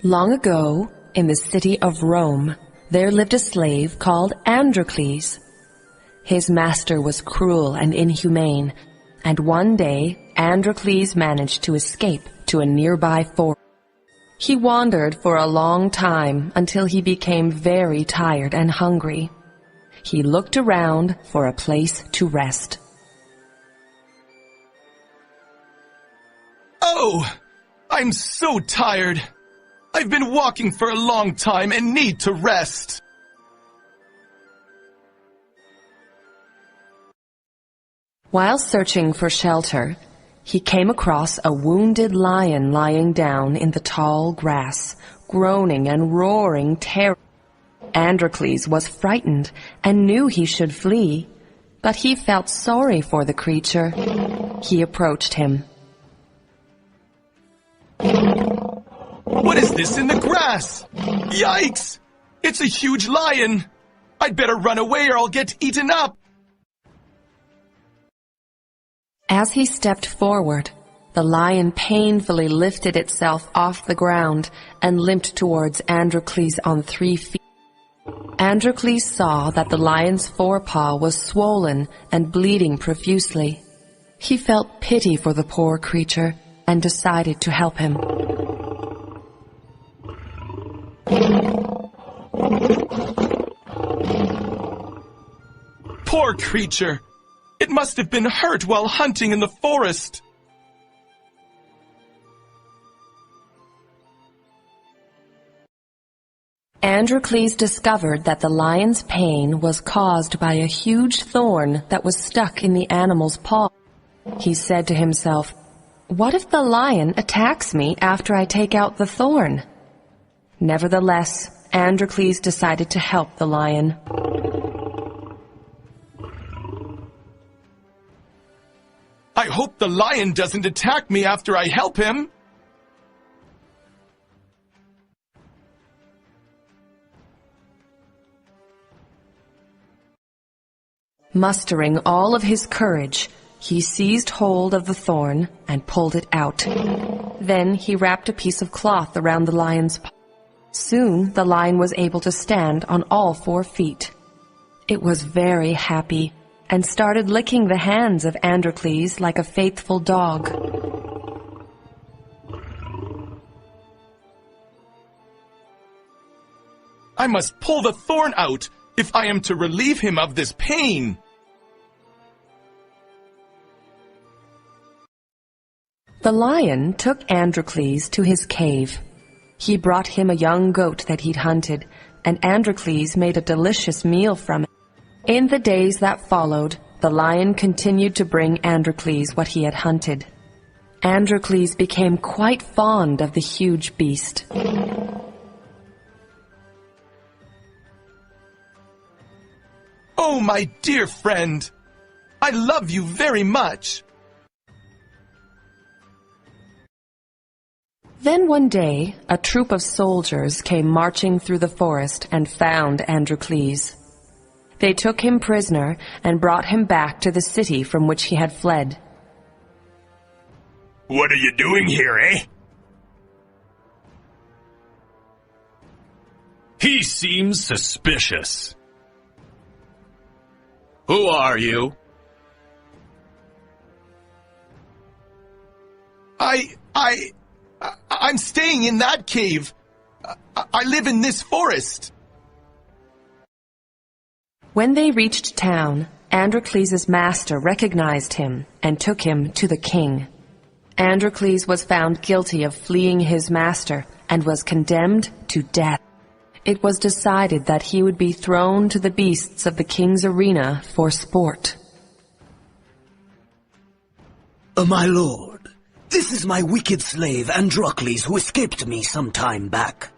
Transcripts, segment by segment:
Long ago, in the city of Rome, there lived a slave called Androcles. His master was cruel and inhumane, and one day Androcles managed to escape to a nearby forest. He wandered for a long time until he became very tired and hungry. He looked around for a place to rest. Oh, I'm so tired. I've been walking for a long time and need to rest. While searching for shelter, he came across a wounded lion lying down in the tall grass, groaning and roaring terribly. Androcles was frightened and knew he should flee, but he felt sorry for the creature. He approached him. What is this in the grass? Yikes! It's a huge lion! I'd better run away or I'll get eaten up! As he stepped forward, the lion painfully lifted itself off the ground and limped towards Androcles on 3 feet. Androcles saw that the lion's forepaw was swollen and bleeding profusely. He felt pity for the poor creature and decided to help him. Poor creature! It must have been hurt while hunting in the forest. Androcles discovered that the lion's pain was caused by a huge thorn that was stuck in the animal's paw. He said to himself, "What if the lion attacks me after I take out the thorn?" Nevertheless, Androcles decided to help the lion. I hope the lion doesn't attack me after I help him. Mustering all of his courage, he seized hold of the thorn and pulled it out. Then he wrapped a piece of cloth around the lion's paw. Soon the lion was able to stand on all 4 feet. It was very happy and started licking the hands of Androcles like a faithful dog. I must pull the thorn out if I am to relieve him of this pain. The lion took Androcles to his cave. He brought him a young goat that he'd hunted, and Androcles made a delicious meal from it. In the days that followed, the lion continued to bring Androcles what he had hunted. Androcles became quite fond of the huge beast. Oh, my dear friend! I love you very much! Then one day, a troop of soldiers came marching through the forest and found Androcles. They took him prisoner and brought him back to the city from which he had fled. What are you doing here, eh? He seems suspicious. Who are you? I'm staying in that cave. I live in this forest. When they reached town, Androcles' master recognized him and took him to the king. Androcles was found guilty of fleeing his master and was condemned to death. It was decided that he would be thrown to the beasts of the king's arena for sport. My lord, this is my wicked slave Androcles who escaped me some time back.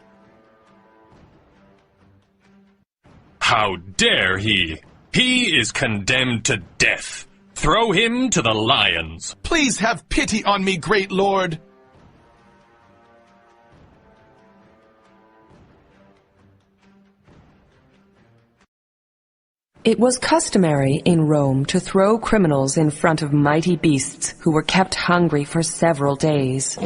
How dare he? He is condemned to death. Throw him to the lions. Please have pity on me, great lord. It was customary in Rome to throw criminals in front of mighty beasts who were kept hungry for several days.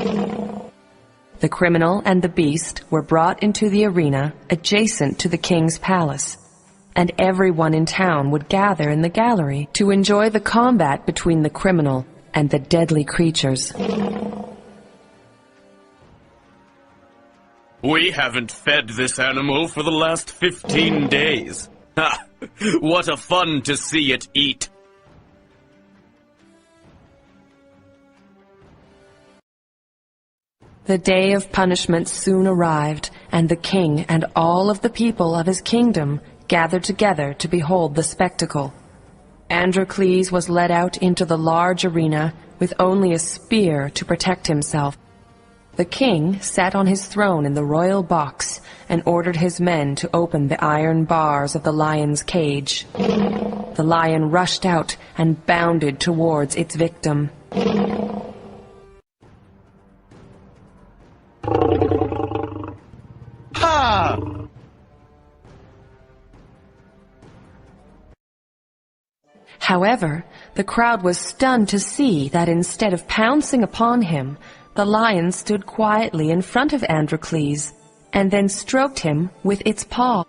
The criminal and the beast were brought into the arena adjacent to the king's palace, and everyone in town would gather in the gallery to enjoy the combat between the criminal and the deadly creatures. We haven't fed this animal for the last 15 days. Ha! What a fun to see it eat! The day of punishment soon arrived, and the king and all of the people of his kingdom gathered together to behold the spectacle. Androcles was led out into the large arena with only a spear to protect himself. The king sat on his throne in the royal box and ordered his men to open the iron bars of the lion's cage. The lion rushed out and bounded towards its victim. Ha! However, the crowd was stunned to see that instead of pouncing upon him, the lion stood quietly in front of Androcles and then stroked him with its paw.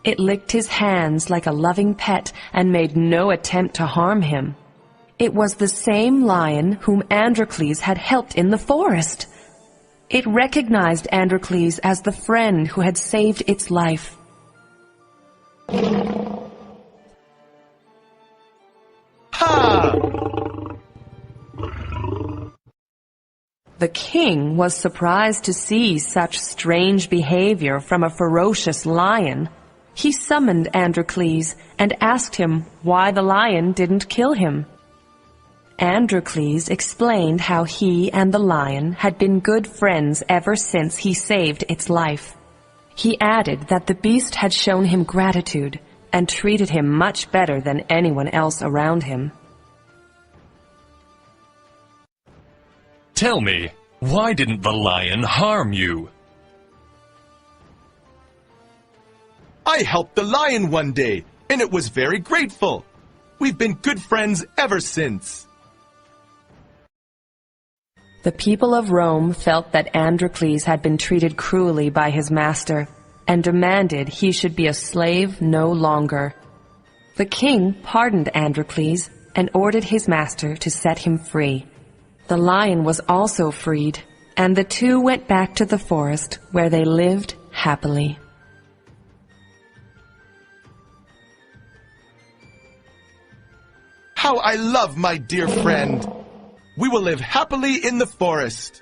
It licked his hands like a loving pet and made no attempt to harm him. It was the same lion whom Androcles had helped in the forest. It recognized Androcles as the friend who had saved its life. Ha! The king was surprised to see such strange behavior from a ferocious lion. He summoned Androcles and asked him why the lion didn't kill him. Androcles explained how he and the lion had been good friends ever since he saved its life. He added that the beast had shown him gratitude and treated him much better than anyone else around him. Tell me, why didn't the lion harm you? I helped the lion one day, and it was very grateful. We've been good friends ever since. The people of Rome felt that Androcles had been treated cruelly by his master and demanded he should be a slave no longer. The king pardoned Androcles and ordered his master to set him free. The lion was also freed, and the two went back to the forest where they lived happily. How I love my dear friend! We will live happily in the forest.